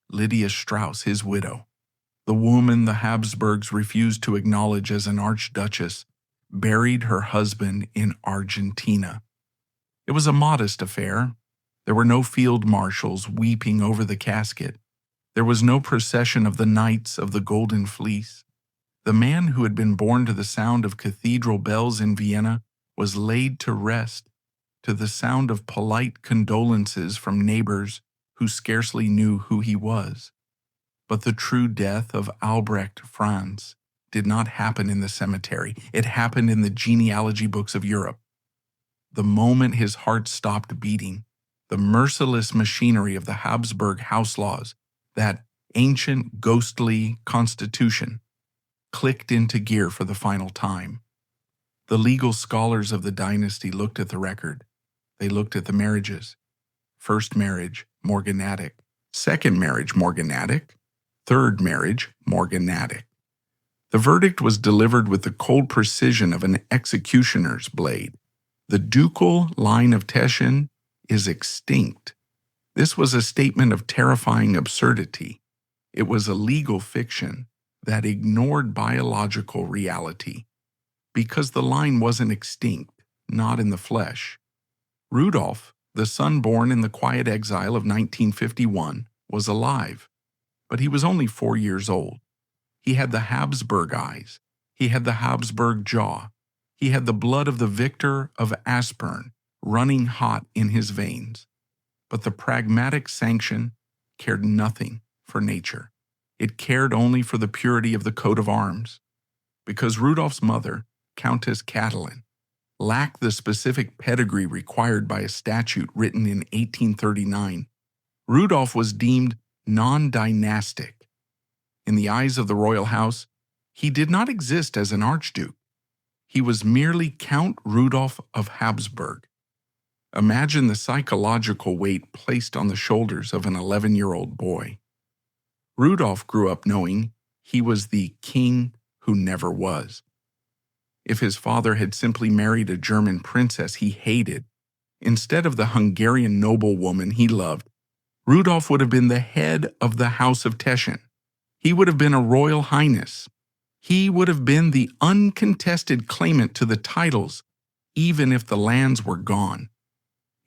Lydia Strauss, his widow, the woman the Habsburgs refused to acknowledge as an archduchess, buried her husband in Argentina. It was a modest affair. There were no field marshals weeping over the casket. There was no procession of the Knights of the Golden Fleece. The man who had been born to the sound of cathedral bells in Vienna was laid to rest to the sound of polite condolences from neighbors who scarcely knew who he was. But the true death of Albrecht Franz did not happen in the cemetery. It happened in the genealogy books of Europe. The moment his heart stopped beating, the merciless machinery of the Habsburg house laws, that ancient, ghostly constitution, clicked into gear for the final time. The legal scholars of the dynasty looked at the record. They looked at the marriages. First marriage, morganatic. Second marriage, morganatic. Third marriage, morganatic. The verdict was delivered with the cold precision of an executioner's blade. The ducal line of Teschen is extinct. This was a statement of terrifying absurdity. It was a legal fiction that ignored biological reality, because the line wasn't extinct, not in the flesh. Rudolph, the son born in the quiet exile of 1951, was alive, but he was only 4 years old. He had the Habsburg eyes. He had the Habsburg jaw. He had the blood of the victor of Aspern running hot in his veins. But the pragmatic sanction cared nothing for nature. It cared only for the purity of the coat of arms. Because Rudolph's mother, Countess Catalin, lacked the specific pedigree required by a statute written in 1839, Rudolph was deemed non-dynastic. In the eyes of the royal house, he did not exist as an archduke. He was merely Count Rudolph of Habsburg. Imagine the psychological weight placed on the shoulders of an 11-year-old boy. Rudolph grew up knowing he was the king who never was. If his father had simply married a German princess he hated, instead of the Hungarian noblewoman he loved, Rudolph would have been the head of the House of Teschen. He would have been a royal highness. He would have been the uncontested claimant to the titles, even if the lands were gone.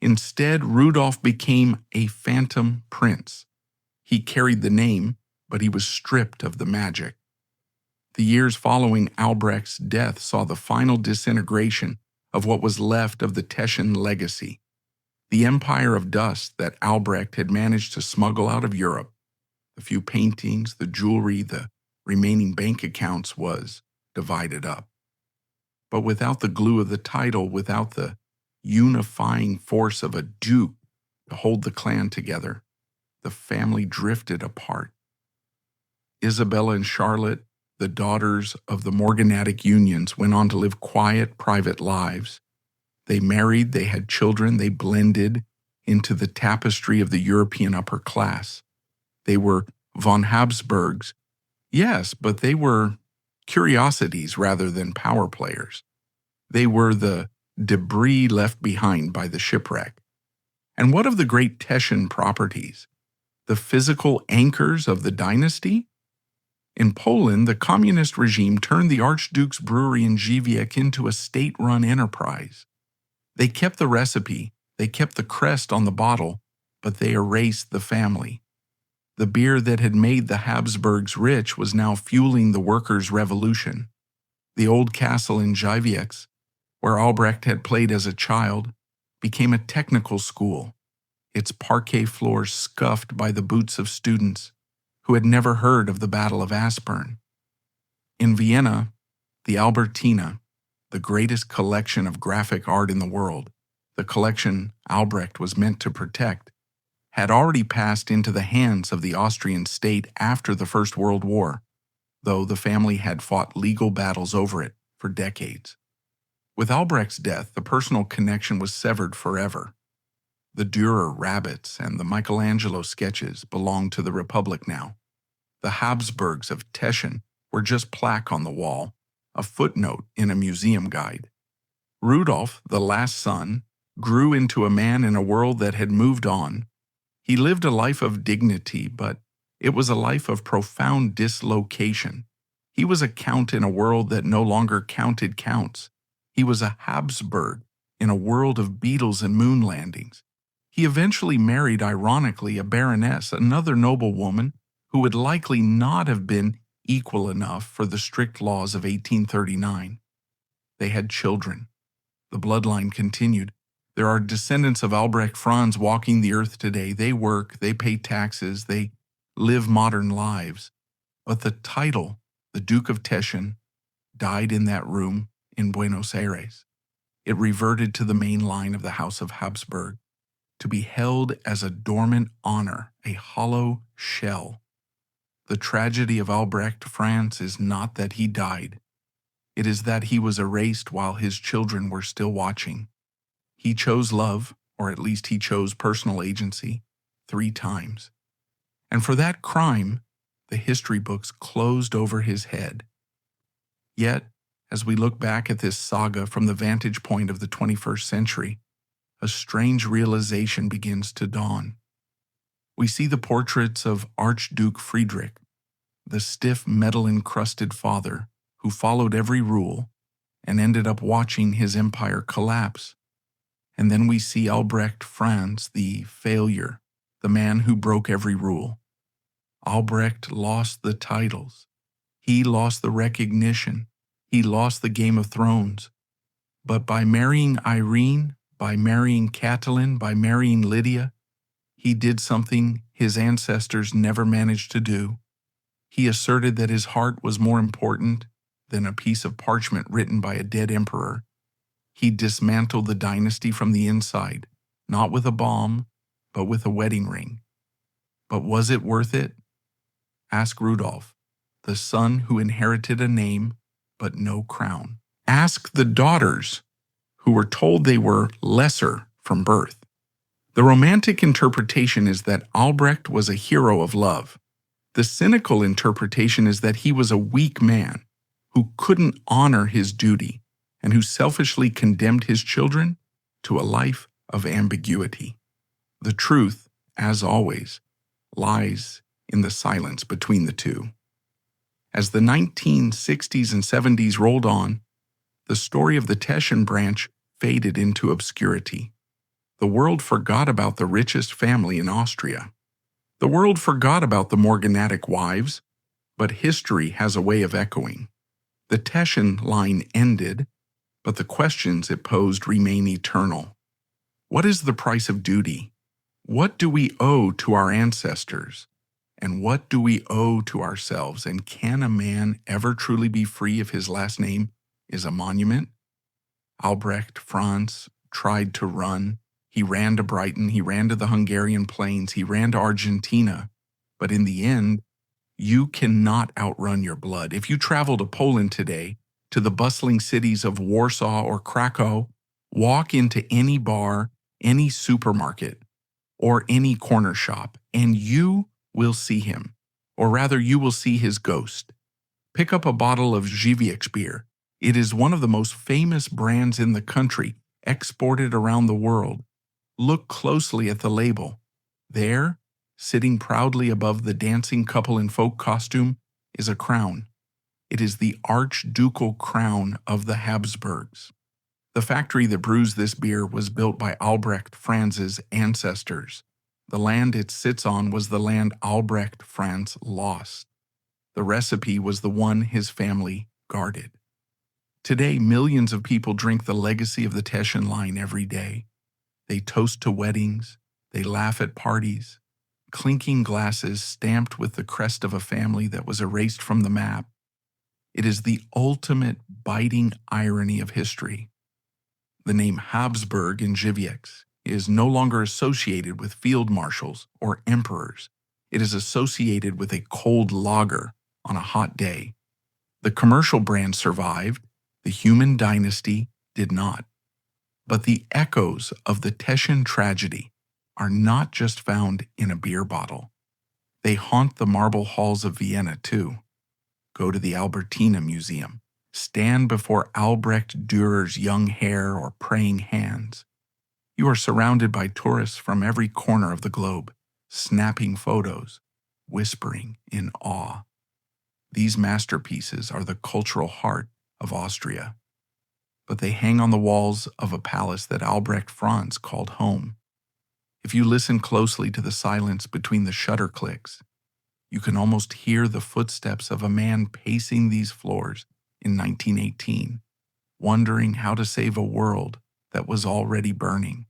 Instead, Rudolph became a phantom prince. He carried the name, but he was stripped of the magic. The years following Albrecht's death saw the final disintegration of what was left of the Teschen legacy. The empire of dust that Albrecht had managed to smuggle out of Europe, the few paintings, the jewelry, the remaining bank accounts, was divided up. But without the glue of the title, without the unifying force of a duke to hold the clan together, the family drifted apart. Isabella and Charlotte, the daughters of the morganatic unions, went on to live quiet, private lives. They married, they had children, they blended into the tapestry of the European upper class. They were von Habsburgs, yes, but they were curiosities rather than power players. They were the debris left behind by the shipwreck. And what of the great Teschen properties? The physical anchors of the dynasty? In Poland, the communist regime turned the Archduke's brewery in Żywiec into a state-run enterprise. They kept the recipe, they kept the crest on the bottle, but they erased the family. The beer that had made the Habsburgs rich was now fueling the workers' revolution. The old castle in Żywiec, where Albrecht had played as a child, became a technical school, its parquet floors scuffed by the boots of students who had never heard of the Battle of Aspern. In Vienna, the Albertina, the greatest collection of graphic art in the world, the collection Albrecht was meant to protect, had already passed into the hands of the Austrian state after the First World War, though the family had fought legal battles over it for decades. With Albrecht's death, the personal connection was severed forever. The Dürer rabbits and the Michelangelo sketches belonged to the Republic now. The Habsburgs of Teschen were just plaque on the wall, a footnote in a museum guide. Rudolf, the last son, grew into a man in a world that had moved on. He lived a life of dignity, but it was a life of profound dislocation. He was a count in a world that no longer counted counts. He was a Habsburg in a world of beetles and moon landings. He eventually married, ironically, a baroness, another noble woman who would likely not have been equal enough for the strict laws of 1839. They had children. The bloodline continued. There are descendants of Albrecht Franz walking the earth today. They work, they pay taxes, they live modern lives. But the title, the Duke of Teschen, died in that room in Buenos Aires. It reverted to the main line of the House of Habsburg, to be held as a dormant honor, a hollow shell. The tragedy of Albrecht Franz is not that he died. It is that he was erased while his children were still watching. He chose love, or at least he chose personal agency, 3 times. And for that crime, the history books closed over his head. Yet, as we look back at this saga from the vantage point of the 21st century, a strange realization begins to dawn. We see the portraits of Archduke Friedrich, the stiff metal-encrusted father who followed every rule and ended up watching his empire collapse. And then we see Albrecht Franz, the failure, the man who broke every rule. Albrecht lost the titles. He lost the recognition. He lost the Game of Thrones. But by marrying Irene, by marrying Catelyn, by marrying Lydia, he did something his ancestors never managed to do. He asserted that his heart was more important than a piece of parchment written by a dead emperor. He dismantled the dynasty from the inside, not with a bomb, but with a wedding ring. But was it worth it? Ask Rudolf, the son who inherited a name but no crown. Ask the daughters, who were told they were lesser from birth. The romantic interpretation is that Albrecht was a hero of love. The cynical interpretation is that he was a weak man who couldn't honor his duty and who selfishly condemned his children to a life of ambiguity. The truth, as always, lies in the silence between the two. As the 1960s and 70s rolled on, the story of the Teschen branch faded into obscurity. The world forgot about the richest family in Austria. The world forgot about the morganatic wives, but history has a way of echoing. The Teschen line ended, but the questions it posed remain eternal. What is the price of duty? What do we owe to our ancestors? And what do we owe to ourselves? And can a man ever truly be free if his last name is a monument? Albrecht Franz tried to run. He ran to Brighton, he ran to the Hungarian plains, he ran to Argentina. But in the end, you cannot outrun your blood. If you travel to Poland today, to the bustling cities of Warsaw or Krakow, walk into any bar, any supermarket, or any corner shop, and you will see him, or rather you will see his ghost. Pick up a bottle of Żywiec beer. It is one of the most famous brands in the country, exported around the world. Look closely at the label. There, sitting proudly above the dancing couple in folk costume, is a crown. It is the archducal crown of the Habsburgs. The factory that brews this beer was built by Albrecht Franz's ancestors. The land it sits on was the land Albrecht Franz lost. The recipe was the one his family guarded. Today, millions of people drink the legacy of the Teschen line every day. They toast to weddings, they laugh at parties, clinking glasses stamped with the crest of a family that was erased from the map. It is the ultimate biting irony of history. The name Habsburg in Żywiec is no longer associated with field marshals or emperors. It is associated with a cold lager on a hot day. The commercial brand survived, the human dynasty did not. But the echoes of the Teschen tragedy are not just found in a beer bottle. They haunt the marble halls of Vienna too. Go to the Albertina Museum. Stand before Albrecht Dürer's young Heir or praying hands. You are surrounded by tourists from every corner of the globe, snapping photos, whispering in awe. These masterpieces are the cultural heart of Austria, but they hang on the walls of a palace that Albrecht Franz called home. If you listen closely to the silence between the shutter clicks, you can almost hear the footsteps of a man pacing these floors in 1918, wondering how to save a world that was already burning.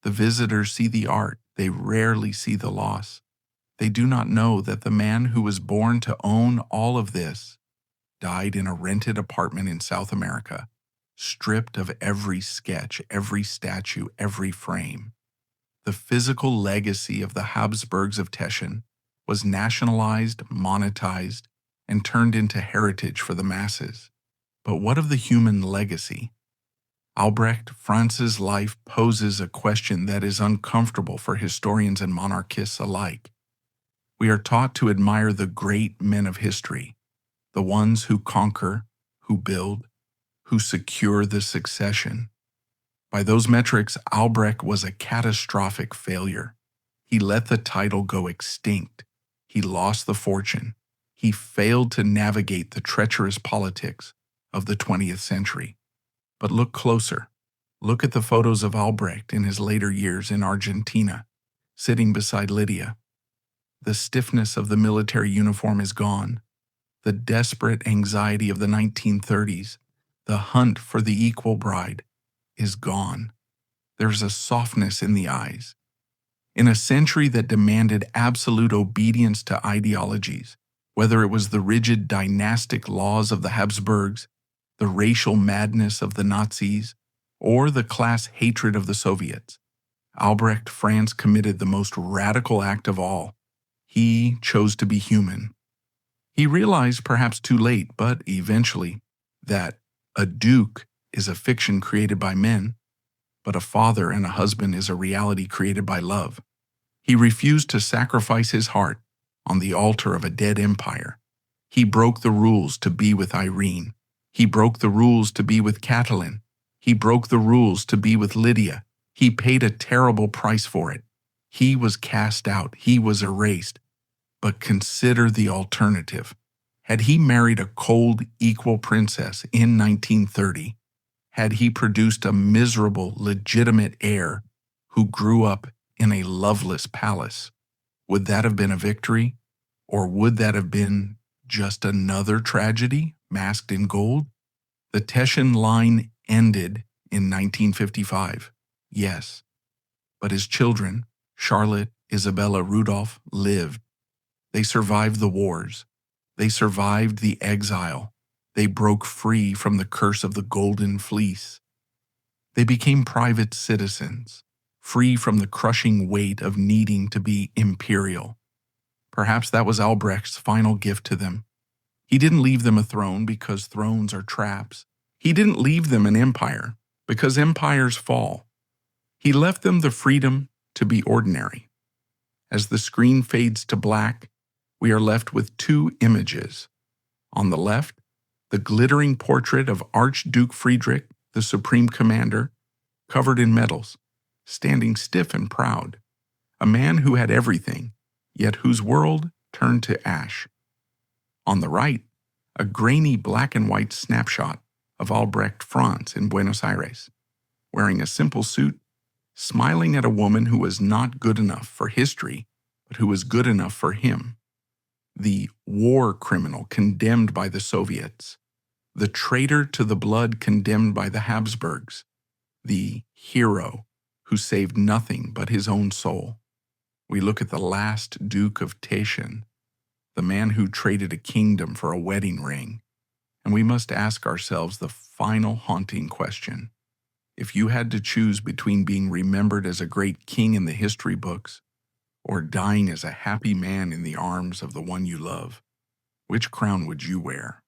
The visitors see the art, they rarely see the loss. They do not know that the man who was born to own all of this died in a rented apartment in South America, stripped of every sketch, every statue, every frame. The physical legacy of the Habsburgs of Teschen was nationalized, monetized, and turned into heritage for the masses. But what of the human legacy? Albrecht Franz's life poses a question that is uncomfortable for historians and monarchists alike. We are taught to admire the great men of history, the ones who conquer, who build, who secure the succession. By those metrics, Albrecht was a catastrophic failure. He let the title go extinct. He lost the fortune. He failed to navigate the treacherous politics of the 20th century. But look closer. Look at the photos of Albrecht in his later years in Argentina, sitting beside Lydia. The stiffness of the military uniform is gone. The desperate anxiety of the 1930s, the hunt for the equal bride, is gone. There's a softness in the eyes. In a century that demanded absolute obedience to ideologies, whether it was the rigid dynastic laws of the Habsburgs, the racial madness of the Nazis, or the class hatred of the Soviets, Albrecht Franz committed the most radical act of all. He chose to be human. He realized, perhaps too late, but eventually, that a duke is a fiction created by men, but a father and a husband is a reality created by love. He refused to sacrifice his heart on the altar of a dead empire. He broke the rules to be with Irene. He broke the rules to be with Catalin. He broke the rules to be with Lydia. He paid a terrible price for it. He was cast out. He was erased. But consider the alternative. Had he married a cold, equal princess in 1930, had he produced a miserable, legitimate heir who grew up in a loveless palace, would that have been a victory? Or would that have been just another tragedy masked in gold? The Teschen line ended in 1955, yes. But his children, Charlotte, Isabella, Rudolph, lived. They survived the wars. They survived the exile. They broke free from the curse of the Golden Fleece. They became private citizens, free from the crushing weight of needing to be imperial. Perhaps that was Albrecht's final gift to them. He didn't leave them a throne because thrones are traps. He didn't leave them an empire because empires fall. He left them the freedom to be ordinary. As the screen fades to black, we are left with two images. On the left, the glittering portrait of Archduke Friedrich, the supreme commander, covered in medals, standing stiff and proud, a man who had everything, yet whose world turned to ash. On the right, a grainy black and white snapshot of Albrecht Franz in Buenos Aires, wearing a simple suit, smiling at a woman who was not good enough for history, but who was good enough for him. The war criminal condemned by the Soviets, the traitor to the blood condemned by the Habsburgs, the hero who saved nothing but his own soul. We look at the last Duke of Teschen, the man who traded a kingdom for a wedding ring, and we must ask ourselves the final haunting question. If you had to choose between being remembered as a great king in the history books or dying as a happy man in the arms of the one you love, which crown would you wear?